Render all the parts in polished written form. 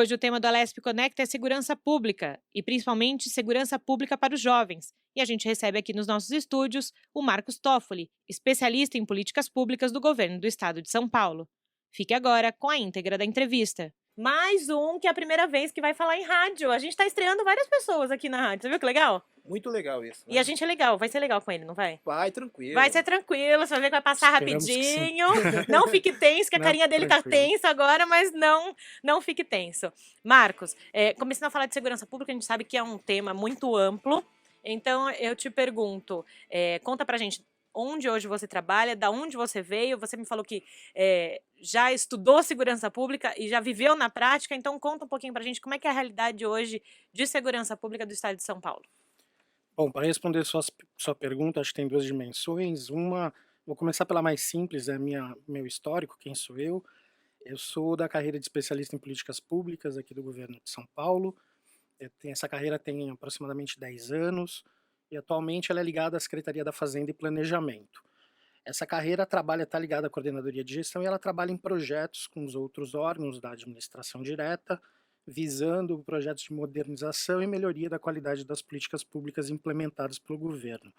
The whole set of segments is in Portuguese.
Hoje o tema do Alesp Conecta é segurança pública, e principalmente segurança pública para os jovens. E a gente recebe aqui nos nossos estúdios o Marcos Toffoli, especialista em políticas públicas do governo do estado de São Paulo. Fique agora com a íntegra da entrevista. Mais um que é a primeira vez que vai falar em rádio. A gente está estreando várias pessoas aqui na rádio, você viu que legal? Muito legal isso, né? E a gente é legal, vai ser legal com ele, não vai? Vai, tranquilo. Vai ser tranquilo, você vai ver que vai passar Esperamos que sim. rapidinho. Não fique tenso, que a Não, carinha dele tá tranquilo. tensa agora, mas não fique tenso. Marcos, começando a falar de segurança pública, a gente sabe que é um tema muito amplo. Então, eu te pergunto, conta pra gente onde hoje você trabalha, da onde você veio. Você me falou que já estudou segurança pública e já viveu na prática. Então, conta um pouquinho pra gente como é que é a realidade hoje de segurança pública do estado de São Paulo. Bom, para responder sua pergunta, acho que tem duas dimensões. Uma, vou começar pela mais simples, é meu histórico, quem sou eu. Eu sou da carreira de especialista em políticas públicas aqui do governo de São Paulo. Essa carreira tem aproximadamente 10 anos e atualmente ela é ligada à Secretaria da Fazenda e Planejamento. Essa carreira está ligada à Coordenadoria de Gestão e ela trabalha em projetos com os outros órgãos da administração direta, visando projetos de modernização e melhoria da qualidade das políticas públicas implementadas pelo governo.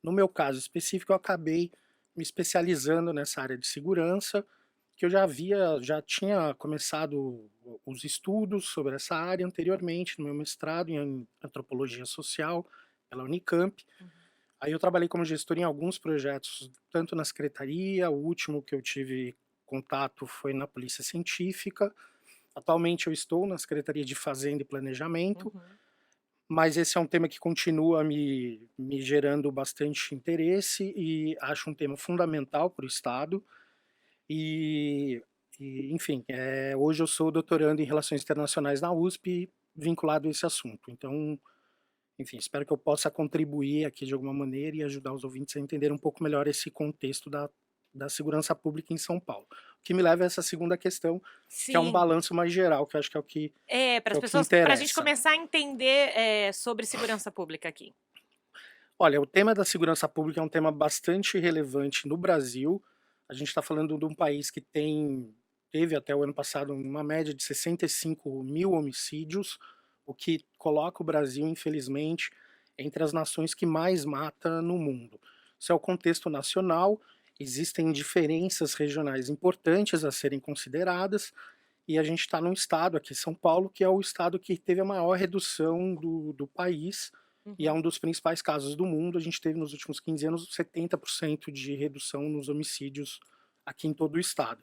No meu caso específico, eu acabei me especializando nessa área de segurança, que eu já tinha começado os estudos sobre essa área anteriormente, no meu mestrado em antropologia social pela Unicamp. Aí eu trabalhei como gestor em alguns projetos, tanto na secretaria, o último que eu tive contato foi na Polícia Científica. Atualmente eu estou na Secretaria de Fazenda e Planejamento, mas esse é um tema que continua me gerando bastante interesse e acho um tema fundamental para o Estado. Enfim, hoje eu sou doutorando em Relações Internacionais na USP, vinculado a esse assunto. Então, enfim, espero que eu possa contribuir aqui de alguma maneira e ajudar os ouvintes a entender um pouco melhor esse contexto da segurança pública em São Paulo. O que me leva a essa segunda questão, que é um Sim. balanço mais geral, que eu acho que é o que, Para que as é o que pessoas, para a gente interessa. começar a entender sobre segurança pública aqui. Olha, o tema da segurança pública é um tema bastante relevante no Brasil. A gente está falando de um país que teve até o ano passado uma média de 65 mil homicídios, o que coloca o Brasil, infelizmente, entre as nações que mais mata no mundo. Isso é o contexto nacional, existem diferenças regionais importantes a serem consideradas, e a gente está num estado aqui, São Paulo, que é o estado que teve a maior redução do país, e é um dos principais casos do mundo. A gente teve nos últimos 15 anos 70% de redução nos homicídios aqui em todo o estado.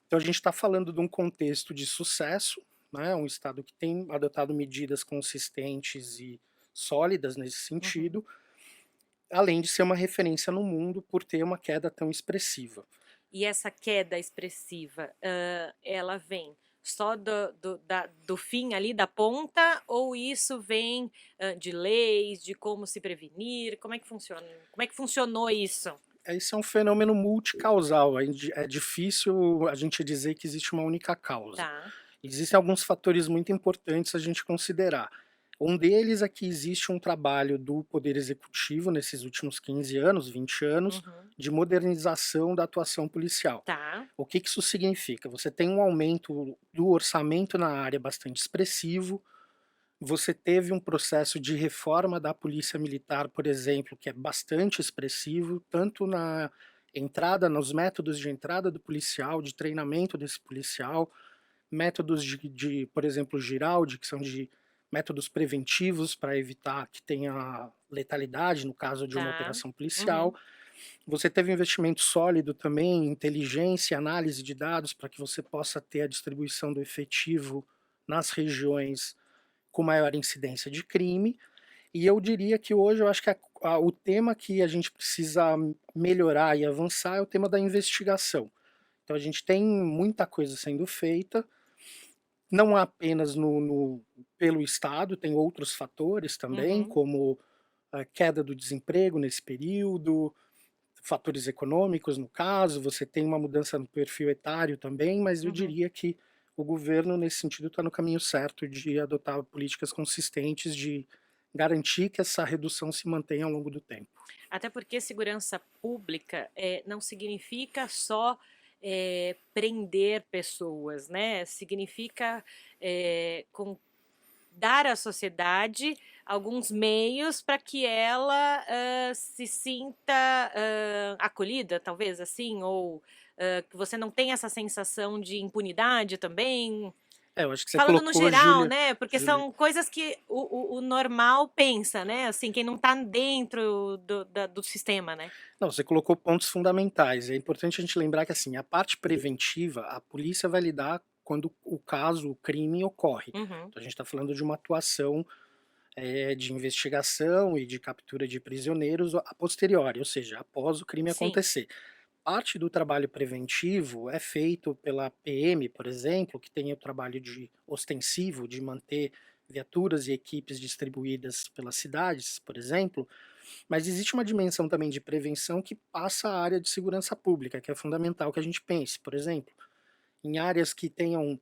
Então a gente está falando de um contexto de sucesso, né? Um estado que tem adotado medidas consistentes e sólidas nesse sentido, além de ser uma referência no mundo por ter uma queda tão expressiva. E essa queda expressiva, ela vem só do fim ali, da ponta, ou isso vem de leis, de como se prevenir? Como é que funciona? Como é que funcionou isso? Esse é um fenômeno multicausal, é difícil a gente dizer que existe uma única causa. Tá. Existem alguns fatores muito importantes a gente considerar. Um deles é que existe um trabalho do Poder Executivo nesses últimos 15 anos, 20 anos, de modernização da atuação policial. Tá. O que isso significa? Você tem um aumento do orçamento na área bastante expressivo, você teve um processo de reforma da polícia militar, por exemplo, que é bastante expressivo, tanto na entrada, nos métodos de entrada do policial, de treinamento desse policial, métodos por exemplo, Giraldi, que são de métodos preventivos para evitar que tenha letalidade no caso de uma Tá. operação policial. Você teve um investimento sólido também em inteligência e análise de dados para que você possa ter a distribuição do efetivo nas regiões com maior incidência de crime. E eu diria que hoje eu acho que o tema que a gente precisa melhorar e avançar é o tema da investigação. Então a gente tem muita coisa sendo feita, não apenas pelo Estado, tem outros fatores também, como a queda do desemprego nesse período, fatores econômicos no caso, você tem uma mudança no perfil etário também, mas eu diria que o governo, nesse sentido, está no caminho certo de adotar políticas consistentes de garantir que essa redução se mantenha ao longo do tempo. Até porque segurança pública não significa só prender pessoas, né? Significa dar à sociedade alguns meios para que ela se sinta acolhida, talvez assim, ou que você não tenha essa sensação de impunidade também. Eu acho que você Falando no colocou, geral, Júlia, né? Porque Júlia, são coisas que o normal pensa, né? Assim, quem não tá dentro do sistema, né? não, você colocou pontos fundamentais. É importante a gente lembrar que assim, a parte preventiva, a polícia vai lidar quando o caso, o crime ocorre. Uhum, Então a gente está falando de uma atuação de investigação e de captura de prisioneiros a posteriori, ou seja, após o crime sim. acontecer. Parte do trabalho preventivo é feito pela PM, por exemplo, que tem o trabalho de ostensivo de manter viaturas e equipes distribuídas pelas cidades, por exemplo, mas existe uma dimensão também de prevenção que passa a área de segurança pública, que é fundamental que a gente pense, por exemplo, em áreas que tenham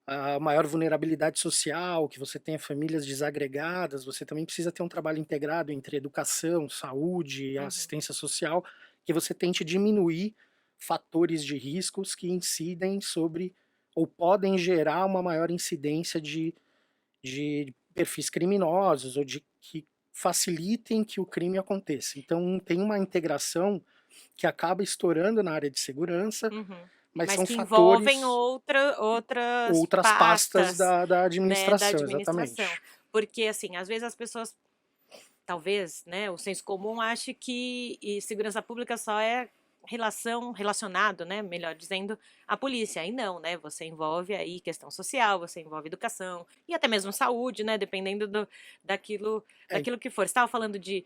a maior vulnerabilidade social, que você tenha famílias desagregadas, você também precisa ter um trabalho integrado entre educação, saúde e Uhum, assistência social, que você tente diminuir fatores de riscos que incidem sobre ou podem gerar uma maior incidência de perfis criminosos ou de que facilitem que o crime aconteça. Então tem uma integração que acaba estourando na área de segurança, uhum. mas Mas são que envolvem fatores, outras outras pastas pastas, da né, da administração, administração. exatamente. Porque, assim, às vezes as pessoas, talvez, né, o senso comum ache que segurança pública só é relacionado, né, melhor dizendo, à polícia. E não, né, você envolve aí questão social, você envolve educação e até mesmo saúde, né, dependendo daquilo, É, daquilo que for. Você estava falando de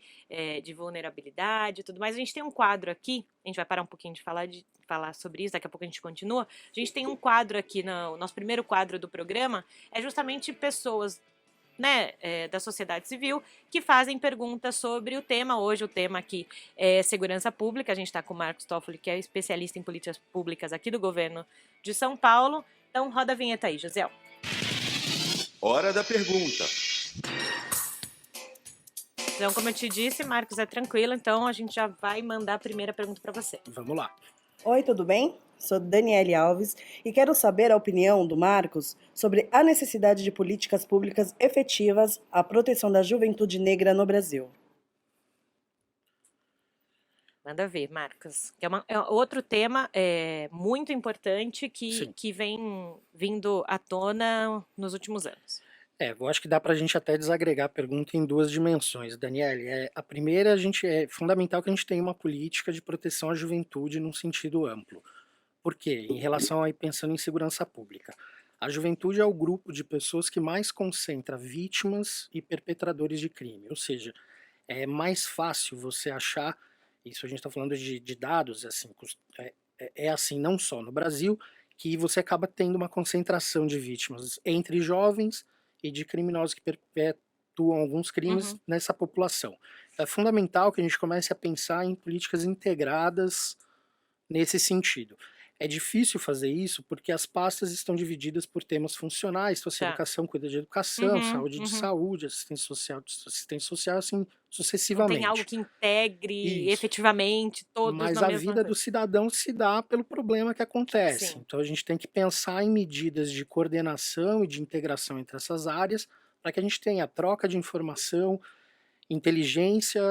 vulnerabilidade e tudo mais. A gente tem um quadro aqui, a gente vai parar um pouquinho de falar sobre isso, daqui a pouco a gente continua. A gente tem um quadro aqui, no nosso primeiro quadro do programa, é justamente pessoas, né, da sociedade civil, que fazem perguntas sobre o tema. Hoje o tema aqui é segurança pública. A gente está com o Marcos Toffoli, que é especialista em políticas públicas aqui do governo de São Paulo. Então roda a vinheta aí, José. Hora da pergunta. Então, como eu te disse, Marcos, é tranquilo, então a gente já vai mandar a primeira pergunta para você. vamos lá. Oi, tudo bem? Sou Daniele Alves e quero saber a opinião do Marcos sobre a necessidade de políticas públicas efetivas à proteção da juventude negra no Brasil. Manda ver, Marcos. Que é outro tema muito importante Sim. que vem vindo à tona nos últimos anos. Eu acho que dá para a gente até desagregar a pergunta em duas dimensões, Daniele. A primeira, é fundamental que a gente tenha uma política de proteção à juventude num sentido amplo. Por quê? Em relação a pensando em segurança pública. A juventude é o grupo de pessoas que mais concentra vítimas e perpetradores de crime. Ou seja, é mais fácil você achar, isso a gente está falando de dados, assim, é assim não só no Brasil, que você acaba tendo uma concentração de vítimas entre jovens e de criminosos que perpetuam alguns crimes Uhum. nessa população. É fundamental que a gente comece a pensar em políticas integradas nesse sentido. É difícil fazer isso porque as pastas estão divididas por temas funcionais, então, assim, Tá. educação cuida de educação, Uhum, saúde de uhum. saúde, assistência social, assim, Não tem algo sucessivamente. que integre Isso. efetivamente todos Mas na a mesma vida do coisa. cidadão se dá pelo problema que acontece. Sim. Então a gente tem que pensar em medidas de coordenação e de integração entre essas áreas para que a gente tenha troca de informação, inteligência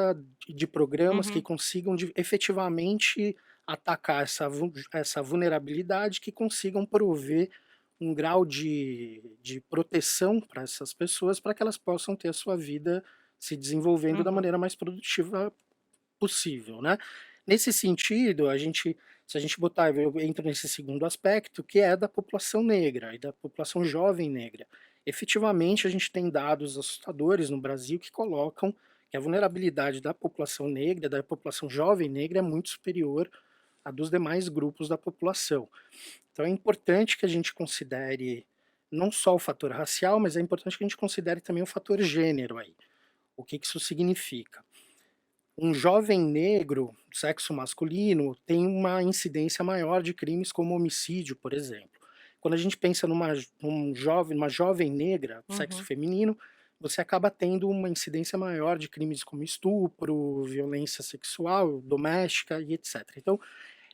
de programas que Uhum, consigam efetivamente atacar essa vulnerabilidade, que consigam prover um grau de proteção para essas pessoas, para que elas possam ter a sua vida se desenvolvendo da uhum, maneira mais produtiva possível, né? Nesse sentido, se a gente botar, eu entro nesse segundo aspecto, que é da população negra e da população jovem negra. Efetivamente, a gente tem dados assustadores no Brasil que colocam que a vulnerabilidade da população negra, da população jovem negra, é muito superior à dos demais grupos da população. Então é importante que a gente considere não só o fator racial, mas é importante que a gente considere também o fator gênero aí. O que isso significa? Um jovem negro, sexo masculino, tem uma incidência maior de crimes como homicídio, por exemplo. Quando a gente pensa uma jovem negra, sexo uhum. feminino, você acaba tendo uma incidência maior de crimes como estupro, violência sexual, doméstica e etc. Então,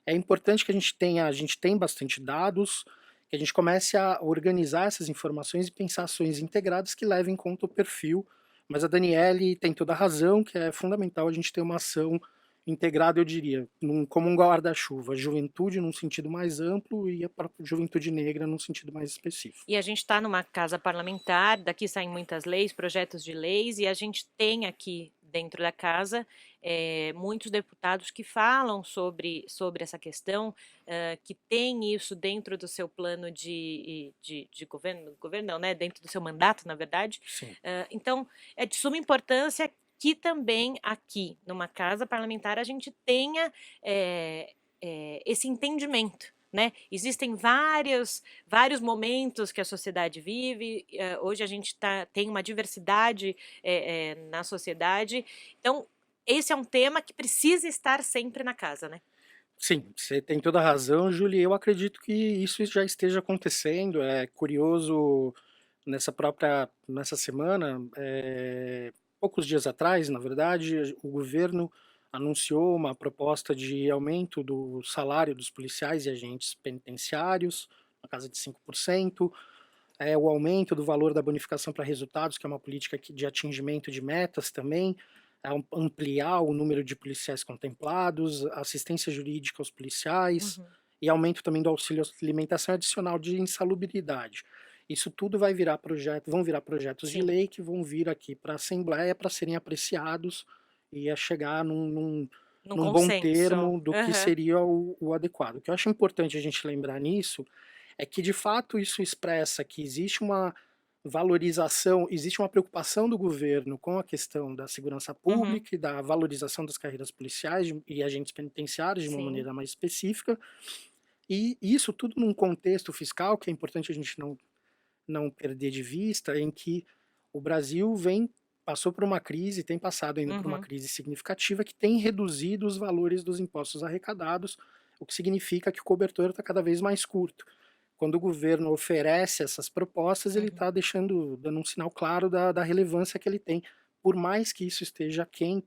é importante que a gente tem bastante dados, que a gente comece a organizar essas informações e pensar ações integradas que levem em conta o perfil. Mas a Daniele tem toda a razão, que é fundamental a gente ter uma ação integrada, eu diria, como um guarda-chuva, juventude num sentido mais amplo e a própria juventude negra num sentido mais específico. E a gente está numa casa parlamentar, daqui saem muitas leis, projetos de leis, e a gente tem aqui dentro da casa muitos deputados que falam sobre essa questão, que tem isso dentro do seu plano de governo não, né? Dentro do seu mandato, na verdade. Sim. Então, é de suma importância que também aqui, numa casa parlamentar, a gente tenha esse entendimento. Né? Existem vários momentos que a sociedade vive, hoje a gente tem uma diversidade na sociedade, então esse é um tema que precisa estar sempre na casa, né? Sim, você tem toda a razão, Júlia. Eu acredito que isso já esteja acontecendo. É curioso, nessa semana, poucos dias atrás, na verdade, o governo anunciou uma proposta de aumento do salário dos policiais e agentes penitenciários, na casa de 5%, o aumento do valor da bonificação para resultados, que é uma política de atingimento de metas também, ampliar o número de policiais contemplados, assistência jurídica aos policiais, e aumento também do auxílio alimentação adicional de insalubridade. Isso tudo vão virar projetos de Sim. lei que vão vir aqui para a Assembleia para serem apreciados e a chegar num bom consenso. termo do que seria o adequado. O que eu acho importante a gente lembrar nisso é que, de fato, isso expressa que existe uma valorização, existe uma preocupação do governo com a questão da segurança pública e da valorização das carreiras policiais e agentes penitenciários de uma Sim. maneira mais específica, e isso tudo num contexto fiscal que é importante a gente não perder de vista, em que o Brasil passou por uma crise, tem passado ainda por uma crise significativa que tem reduzido os valores dos impostos arrecadados, o que significa que o cobertor está cada vez mais curto. Quando o governo oferece essas propostas, ele está dando um sinal claro da relevância que ele tem, por mais que isso esteja aquém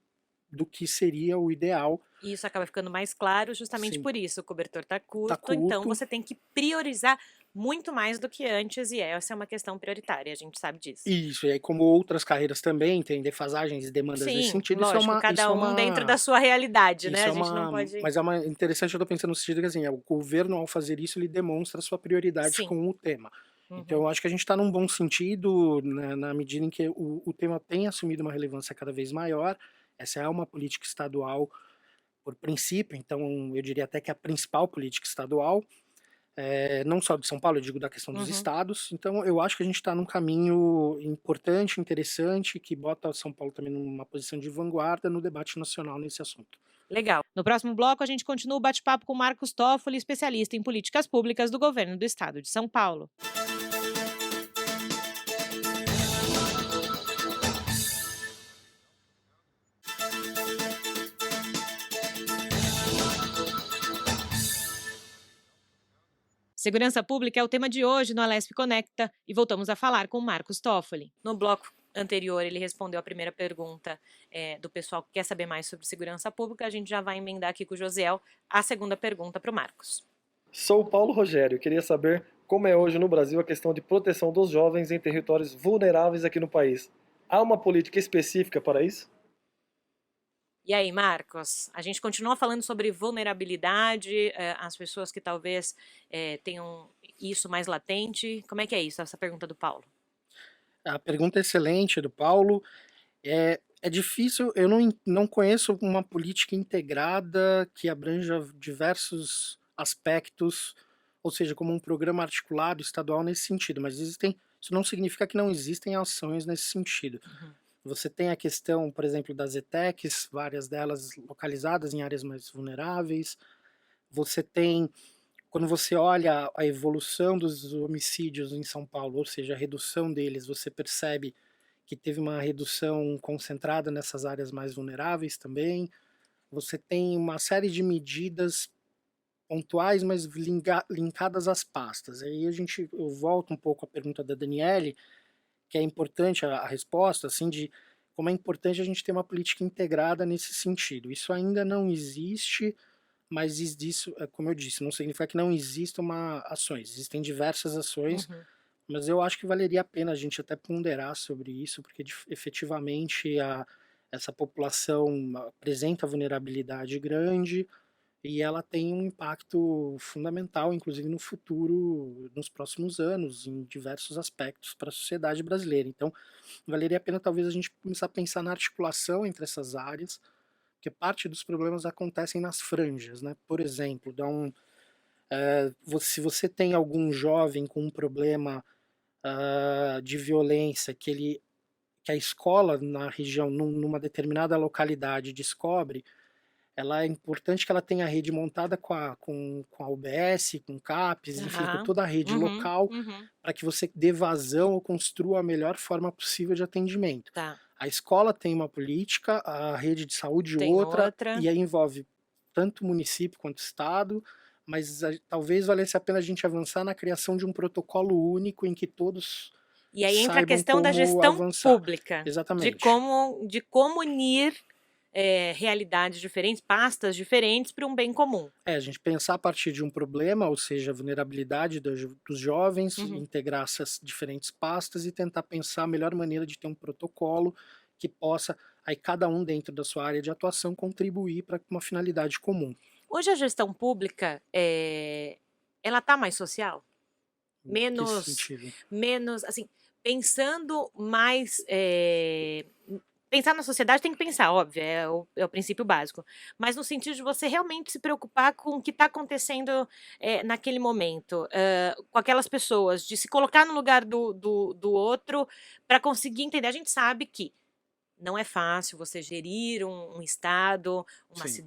do que seria o ideal. E isso acaba ficando mais claro justamente Sim. por isso, o cobertor está curto, curto. então você tem que priorizar muito mais do que antes, e essa é uma questão prioritária, a gente sabe disso. Isso, e aí como outras carreiras também têm defasagens e demandas nesse Sim, sentido, lógico, cada um dentro da sua realidade, né? A gente não pode... Mas interessante, eu tô pensando no sentido que assim, o governo ao fazer isso, ele demonstra a sua prioridade Sim. com o tema. Então eu acho que a gente está num bom sentido, né, na medida em que o tema tem assumido uma relevância cada vez maior. Essa é uma política estadual por princípio, então eu diria até que é a principal política estadual, não só de São Paulo, eu digo da questão dos estados. Então eu acho que a gente está num caminho importante, interessante, que bota São Paulo também numa posição de vanguarda no debate nacional nesse assunto. Legal. No próximo bloco, a gente continua o bate-papo com Marcos Toffoli, especialista em políticas públicas do governo do estado de São Paulo. Segurança pública é o tema de hoje no Alesp Conecta e voltamos a falar com Marcos Toffoli. No bloco anterior, ele respondeu a primeira pergunta do pessoal que quer saber mais sobre segurança pública. A gente já vai emendar aqui com o Josiel a segunda pergunta para o Marcos. Sou o Paulo Rogério. Queria saber como é hoje no Brasil a questão de proteção dos jovens em territórios vulneráveis aqui no país. Há uma política específica para isso? E aí, Marcos, a gente continua falando sobre vulnerabilidade, as pessoas que talvez tenham isso mais latente. Como é que é isso, essa pergunta do Paulo? A pergunta é excelente do Paulo. É difícil, eu não conheço uma política integrada que abranja diversos aspectos, ou seja, como um programa articulado estadual nesse sentido, mas isso não significa que não existem ações nesse sentido. Você tem a questão, por exemplo, das ETECs, várias delas localizadas em áreas mais vulneráveis. Você tem, quando você olha a evolução dos homicídios em São Paulo, ou seja, a redução deles, você percebe que teve uma redução concentrada nessas áreas mais vulneráveis também. Você tem uma série de medidas pontuais, mas linkadas às pastas. Aí eu volto um pouco à pergunta da Daniele, que é importante a resposta, assim, de como é importante a gente ter uma política integrada nesse sentido. Isso ainda não existe, mas isso, como eu disse, não significa que não exista uma ações, existem diversas ações, Uhum. mas eu acho que valeria a pena a gente até ponderar sobre isso, porque efetivamente essa população apresenta vulnerabilidade grande e ela tem um impacto fundamental, inclusive no futuro, nos próximos anos, em diversos aspectos para a sociedade brasileira. Então, valeria a pena talvez a gente começar a pensar na articulação entre essas áreas, porque parte dos problemas acontecem nas franjas, né? Por exemplo, se você tem algum jovem com um problema de violência que a escola na região, numa determinada localidade descobre, ela é importante que ela tenha a rede montada com a UBS, com CAPES, enfim, com Aham. toda a rede Uhum, local, uhum. para que você dê vazão ou construa a melhor forma possível de atendimento. Tá. A escola tem uma política, a rede de saúde Tem outra, outra. e aí envolve tanto o município quanto o estado, mas talvez valesse a pena a gente avançar na criação de um protocolo único em que todos E aí entra a saibam questão da como gestão avançar. pública, Exatamente. de como unir realidades diferentes, pastas diferentes para um bem comum. A gente pensar a partir de um problema, ou seja, a vulnerabilidade dos jovens, Uhum. integrar essas diferentes pastas e tentar pensar a melhor maneira de ter um protocolo que possa, aí cada um dentro da sua área de atuação, contribuir para uma finalidade comum. Hoje a gestão pública, ela tá mais social? Em que Menos sentido? menos, assim, pensando mais, pensar na sociedade tem que pensar, óbvio, é o princípio básico, mas no sentido de você realmente se preocupar com o que está acontecendo, naquele momento, com aquelas pessoas, de se colocar no lugar do outro, para conseguir entender. A gente sabe que não é fácil você gerir um estado, Sim,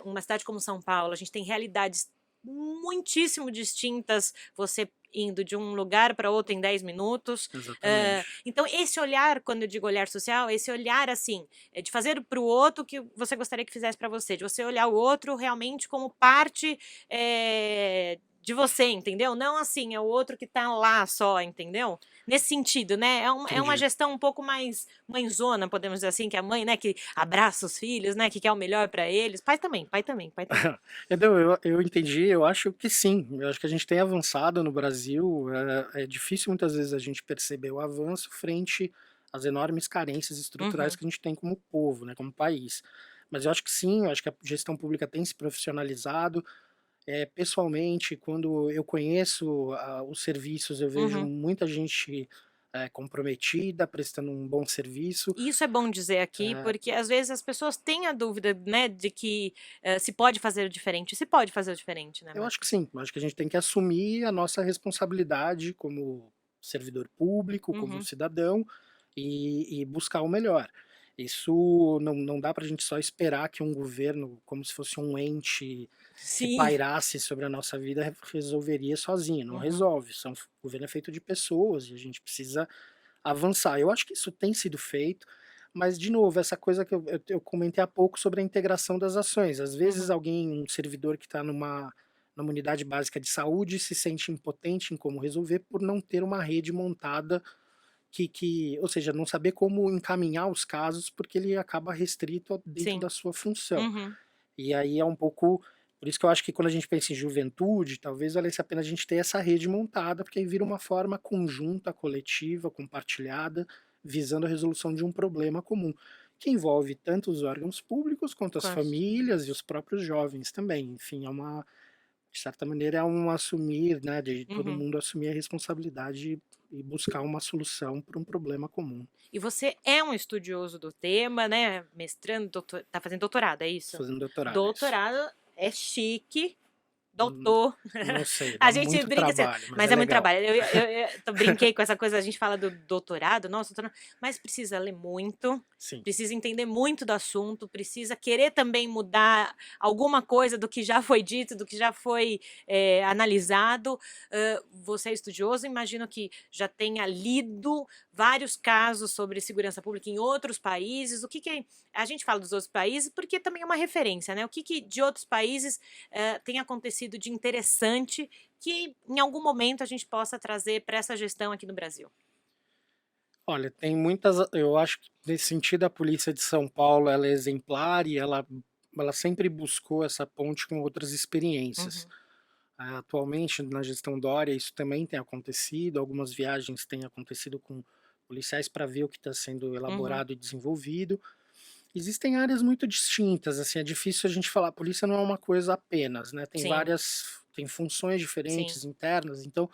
uma cidade como São Paulo, a gente tem realidades muitíssimo distintas, você indo de um lugar para outro em 10 minutos. exatamente. Então esse olhar, quando eu digo olhar social, esse olhar assim, de fazer para o outro o que você gostaria que fizesse para você, de você olhar o outro realmente como parte, de você, entendeu? Não assim, é o outro que tá lá só, entendeu? Nesse sentido, né, é uma Entendi. gestão um pouco mais mãezona, podemos dizer assim, que a mãe, né, que abraça os filhos, né, que quer o melhor para eles. Pai também, pai também, pai também. Entendeu? Eu entendi, eu acho que sim. Eu acho que a gente tem avançado no Brasil. É difícil muitas vezes a gente perceber o avanço frente às enormes carências estruturais Uhum, que a gente tem como povo, né, como país. Mas eu acho que sim, eu acho que a gestão pública tem se profissionalizado. Pessoalmente, quando eu conheço os serviços, eu vejo uhum. muita gente comprometida, prestando um bom serviço. E isso é bom dizer aqui, Eh, porque às vezes as pessoas têm a dúvida, né, de que, se pode fazer diferente. Se pode fazer diferente, né, eu acho que Marcos? sim, eu acho que a gente tem que assumir a nossa responsabilidade como servidor público, como Uhum. cidadão, e buscar o melhor. Isso não dá para a gente só esperar que um governo, como se fosse um ente que Sim. pairasse sobre a nossa vida, resolveria sozinho. Não Uhum, resolve. O governo é feito de pessoas e a gente precisa avançar. Eu acho que isso tem sido feito, mas, de novo, essa coisa que eu comentei há pouco sobre a integração das ações. Às vezes, uhum. alguém, um servidor que está numa unidade básica de saúde, se sente impotente em como resolver por não ter uma rede montada ou seja, não saber como encaminhar os casos, porque ele acaba restrito dentro Sim. da sua função. Uhum. E aí é um pouco. Por isso que eu acho que quando a gente pensa em juventude, talvez valesse a pena a gente ter essa rede montada, porque aí vira uma forma conjunta, coletiva, compartilhada, visando a resolução de um problema comum, que envolve tanto os órgãos públicos quanto as Quantos? famílias e os próprios jovens também. Enfim, de certa maneira, é um assumir, né, de todo Uhum. mundo assumir a responsabilidade e buscar uma solução para um problema comum. E você é um estudioso do tema, né, mestrando, tá fazendo doutorado, é isso? Fazendo doutorado, é isso. Doutorado é chique. Hum, Doutor. Não sei, A dá gente muito brinca assim, trabalho, mas mas é é muito legal. trabalho. Brinquei com essa coisa, a gente fala do doutorado, nossa, doutorado, mas precisa ler muito, Sim. precisa entender muito do assunto, precisa querer também mudar alguma coisa do que já foi dito, do que já foi analisado. Você é estudioso, imagino que já tenha lido vários casos sobre segurança pública em outros países. A gente fala dos outros países porque também é uma referência, né? O que de outros países tem acontecido de interessante que em algum momento a gente possa trazer para essa gestão aqui no Brasil? Olha, tem muitas. Eu acho que nesse sentido a polícia de São Paulo ela é exemplar e ela ela sempre buscou essa ponte com outras experiências. Uhum. Atualmente, na gestão Dória, isso também tem acontecido, algumas viagens têm acontecido com policiais para ver o que está sendo elaborado e desenvolvido. Existem áreas muito distintas, assim, é difícil a gente falar, a polícia não é uma coisa apenas, né? Tem Sim, tem funções sim. diferentes, internas, então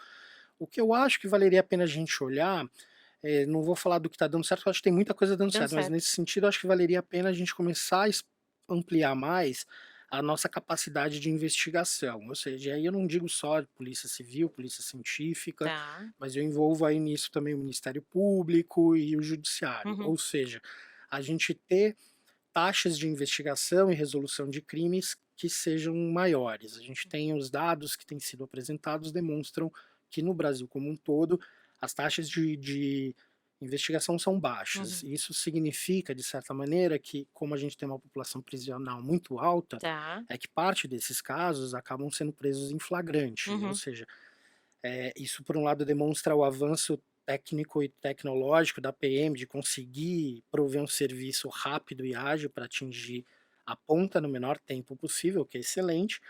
o que eu acho que valeria a pena a gente olhar, não vou falar do que está dando certo, eu acho que tem muita coisa dando Dando certo, mas certo. nesse sentido eu acho que valeria a pena a gente começar a ampliar mais a nossa capacidade de investigação, ou seja, aí eu não digo só de polícia civil, polícia científica, Tá. mas eu envolvo aí nisso também o Ministério Público e o Judiciário, Uhum. ou seja, a gente ter taxas de investigação e resolução de crimes que sejam maiores. A gente tem os dados que têm sido apresentados demonstram que no Brasil como um todo as taxas de investigação são baixas. Uhum. Isso significa, de certa maneira, que como a gente tem uma população prisional muito alta, Tá. é que parte desses casos acabam sendo presos em flagrante. Ou Uhum. seja, isso por um lado demonstra o avanço técnico e tecnológico da PM de conseguir prover um serviço rápido e ágil para atingir a ponta no menor tempo possível, que é excelente,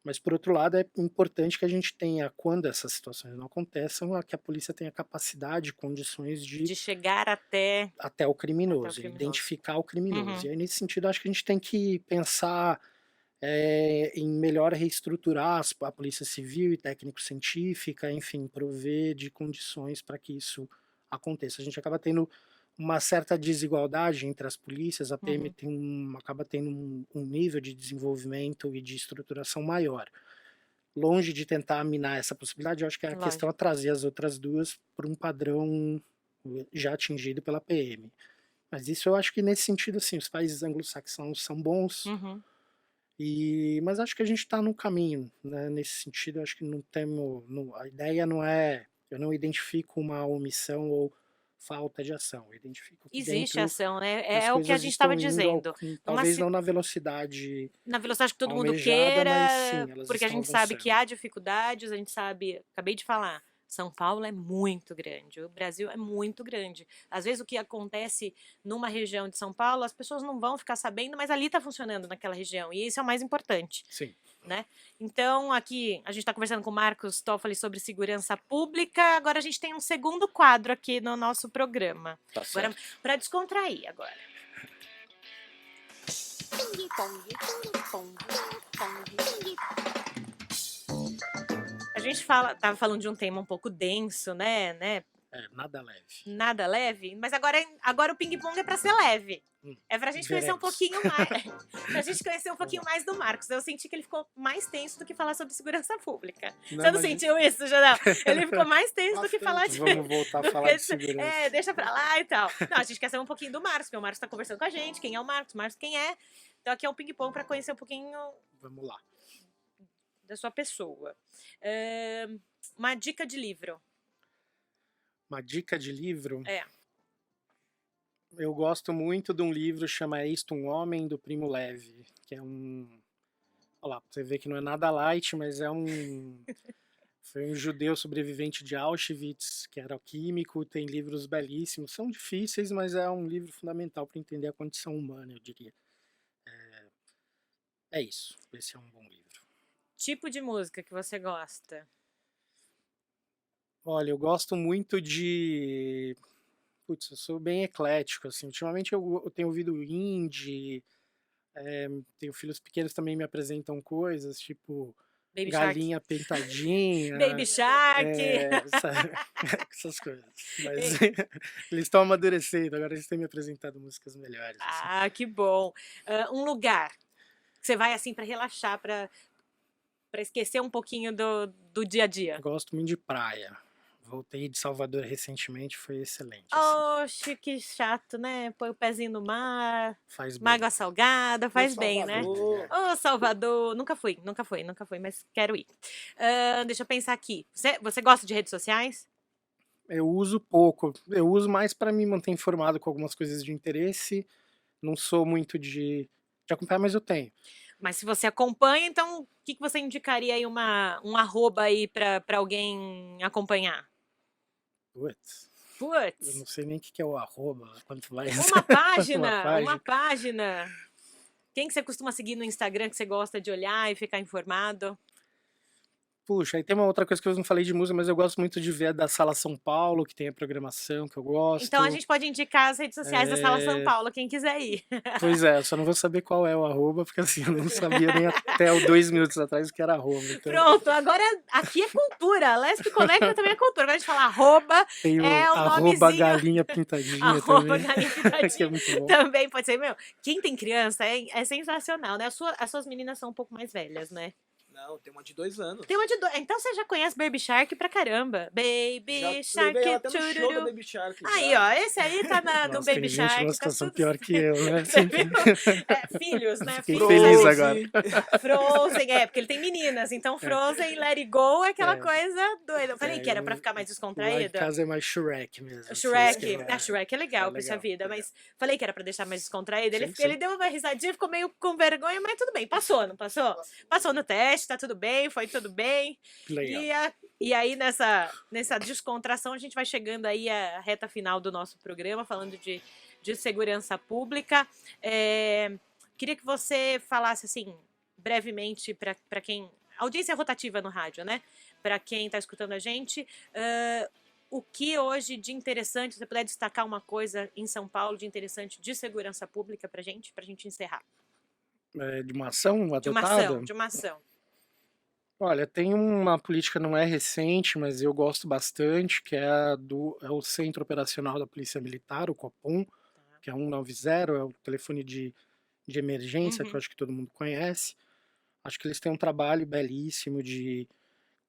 mas por outro lado é importante que a gente tenha, quando essas situações não aconteçam, que a polícia tenha capacidade, condições de De chegar até até o o criminoso, criminoso. identificar o criminoso. Uhum. E aí nesse sentido acho que a gente tem que pensar em melhor reestruturar a polícia civil e técnico-científica, enfim, prover de condições para que isso aconteça. A gente acaba tendo uma certa desigualdade entre as polícias, a PM Uhum. acaba tendo um nível de desenvolvimento e de estruturação maior. Longe de tentar minar essa possibilidade, eu acho que a questão é Lógico. trazer as outras duas para um padrão já atingido pela PM. Mas isso eu acho que nesse sentido, assim, os países anglo-saxões são bons, Uhum. mas acho que a gente está no caminho, né? Nesse sentido, acho que não temos, a ideia não é, eu não identifico uma omissão ou falta de ação, eu identifico que Existe dentro ação, né? as É o que a coisas gente estava estão indo, dizendo. Numa talvez não na velocidade na velocidade que todo mundo almejada, mas sim, queira, elas porque a estão gente sabe que avançando. há dificuldades, a gente sabe, acabei de falar, São Paulo é muito grande, o Brasil é muito grande. Às vezes o que acontece numa região de São Paulo, as pessoas não vão ficar sabendo, mas ali está funcionando naquela região, e isso é o mais importante, Sim, né? Então, aqui a gente está conversando com o Marcos Toffoli sobre segurança pública, agora a gente tem um segundo quadro aqui no nosso programa. tá Agora, certo. para descontrair agora. A gente tava falando de um tema um pouco denso, né? Nada leve. Nada leve, mas agora o ping-pong é para ser leve. É pra gente conhecer um Veremos. pouquinho mais. Pra gente conhecer um pouquinho mais do Marcos. Eu senti que ele ficou mais tenso do que falar sobre segurança pública. Você não sentiu isso, Janel? Ele ficou mais tenso do que falar de. Vamos voltar a falar de segurança. Deixa pra lá e tal. Não, a gente quer saber um pouquinho do Marcos, porque o Marcos tá conversando com a gente. Quem é o Marcos quem é. Então aqui é um ping-pong pra conhecer um pouquinho. Vamos lá. Da sua pessoa. Uma dica de livro. Uma dica de livro? É. Eu gosto muito de um livro chama Isto um Homem, do Primo Levi, que é um... Olha lá, você vê que não é nada light, mas foi um judeu sobrevivente de Auschwitz, que era químico, tem livros belíssimos, são difíceis, mas é um livro fundamental para entender a condição humana, eu diria. É isso, esse é um bom livro. Tipo de música que você gosta? Olha, eu gosto muito de... Putz, eu sou bem eclético, assim. Ultimamente eu tenho ouvido indie, tenho filhos pequenos também me apresentam coisas, tipo Baby Galinha Pintadinha, Baby Shark. essas coisas. Mas eles estão amadurecendo, agora eles têm me apresentado músicas melhores. Assim. Ah, que bom. Um lugar que você vai assim pra relaxar, pra esquecer um pouquinho do dia a dia. Gosto muito de praia. Voltei de Salvador recentemente, foi excelente. Assim. Oxe, que chato, né? Põe o pezinho no mar, Faz bem. água salgada, faz bem, né? Salvador. Ô, Salvador, nunca fui, mas quero ir. Deixa eu pensar aqui. Você gosta de redes sociais? Eu uso pouco. Eu uso mais para me manter informado com algumas coisas de interesse. Não sou muito de acompanhar, mas eu tenho. Mas se você acompanha, então o que você indicaria aí um arroba aí pra alguém acompanhar? Putz. Eu Putz. não sei nem o que é o arroba, quanto mais. Uma página. Quem que você costuma seguir no Instagram que você gosta de olhar e ficar informado? Puxa, aí tem uma outra coisa que eu não falei de música, mas eu gosto muito de ver a da Sala São Paulo, que tem a programação que eu Então a gosto. gente pode indicar as redes sociais da Sala São É, Paulo, quem quiser ir. Pois é, eu só não vou saber qual é o arroba, porque assim, eu não sabia nem até 2 minutos atrás o que era arroba. Então, Pronto, agora aqui é cultura. Lesp Conecta também é cultura. Agora a gente fala arroba, tem o é o arroba nomezinho. galinha pintadinha Arroba também, galinha que pintadinha. é muito bom. Também pode ser, meu. Quem tem criança é sensacional, né? As suas meninas são um pouco mais velhas, né? Não, tem uma de 2 anos. Tem uma de dois. Então você já conhece Baby Shark pra caramba. Baby Já Shark, levei ela até no show da tchururu. Baby Shark. Aí, já. ó, esse aí tá no Nossa, tem Baby gente numa Shark, tá situação tudo pior que eu, né? Você Sempre. viu? É, filhos, né? Fiquei Filhos feliz ali. agora. Frozen, porque ele tem meninas. Então Frozen, Let It Go é aquela É. coisa doida. Eu falei É, que era pra ficar mais Lá em descontraída. casa é mais Shrek mesmo. assim, Shrek, isso que a Shrek é legal, é pra essa legal, vida, legal. mas falei que era pra deixar mais descontraído. Ele, Sim, sim. ele deu uma risadinha, ficou meio com vergonha, mas tudo bem, passou, não passou? Passou no teste, tá tudo bem, foi tudo bem. Legal. E aí, nessa descontração, a gente vai chegando aí à reta final do nosso programa, falando de segurança pública. Queria que você falasse, assim, brevemente, para quem... Audiência rotativa no rádio, né? Para quem está escutando a gente, o que hoje de interessante, se você puder destacar uma coisa em São Paulo de interessante de segurança pública pra gente encerrar. De uma ação De uma adotada? ação, de uma ação. Olha, tem uma política, não é recente, mas eu gosto bastante, que é o Centro Operacional da Polícia Militar, o COPOM, que é 190, é o telefone de emergência, que eu acho que todo mundo conhece. Acho que eles têm um trabalho belíssimo de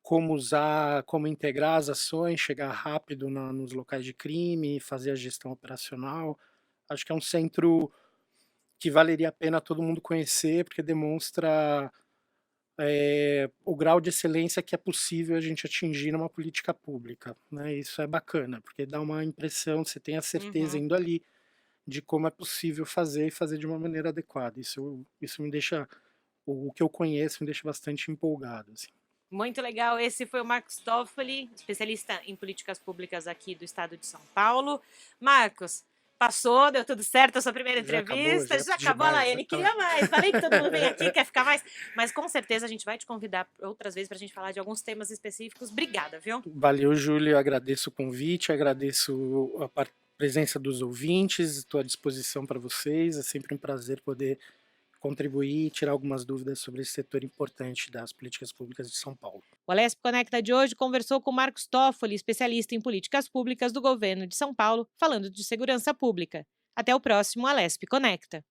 como usar, como integrar as ações, chegar rápido nos locais de crime, fazer a gestão operacional. Acho que é um centro que valeria a pena todo mundo conhecer, porque demonstra o grau de excelência que é possível a gente atingir numa política pública, né? Isso é bacana, porque dá uma impressão, você tem a certeza indo ali de como é possível fazer e fazer de uma maneira adequada. Isso me deixa, o que eu conheço me deixa bastante empolgado, assim. Muito legal. Esse foi o Marcos Toffoli, especialista em políticas públicas aqui do estado de São Paulo. Marcos, passou, deu tudo certo a sua primeira Já acabou, entrevista. já Acabou, demais, Laene. já Queria mais. Falei que todo mundo vem aqui, quer ficar mais. Mas com certeza a gente vai te convidar outras vezes pra gente falar de alguns temas específicos. Obrigada, viu? Valeu, Júlio. Eu agradeço o convite, agradeço a presença dos ouvintes, estou à disposição para vocês. É sempre um prazer poder contribuir e tirar algumas dúvidas sobre esse setor importante das políticas públicas de São Paulo. O Alesp Conecta de hoje conversou com Marcos Toffoli, especialista em políticas públicas do governo de São Paulo, falando de segurança pública. Até o próximo Alesp Conecta.